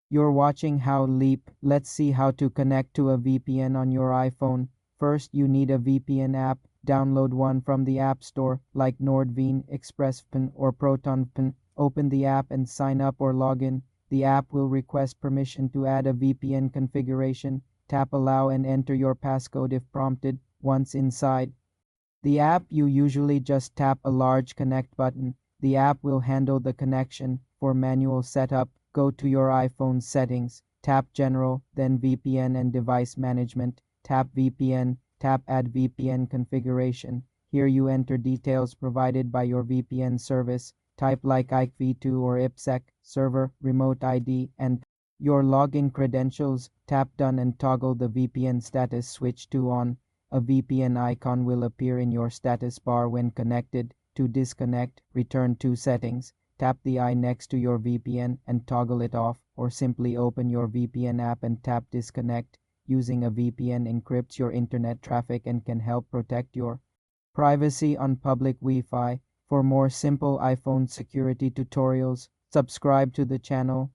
You're watching How Leap. Let's see how to connect to a VPN on your iPhone. First, you need a VPN app. Download one from the App Store, like NordVPN, ExpressVPN, or ProtonVPN. Open the app and sign up or log in. The app will request permission to add a VPN configuration. Tap Allow and enter your passcode if prompted. Once inside the app, you usually just tap a large connect button. The app will handle the connection. For manual setup, go to your iPhone settings, tap General, then VPN and Device Management, tap VPN, tap Add VPN Configuration. Here you enter details provided by your VPN service, type like IKV2 or IPsec, server, remote ID, and your login credentials. Tap Done and toggle the VPN status switch to On. A VPN icon will appear in your status bar when connected. To disconnect, return to Settings. Tap the eye next to your VPN and toggle it off, or simply open your VPN app and tap Disconnect. Using a VPN encrypts your internet traffic and can help protect your privacy on public Wi-Fi. For more simple iPhone security tutorials, subscribe to the channel.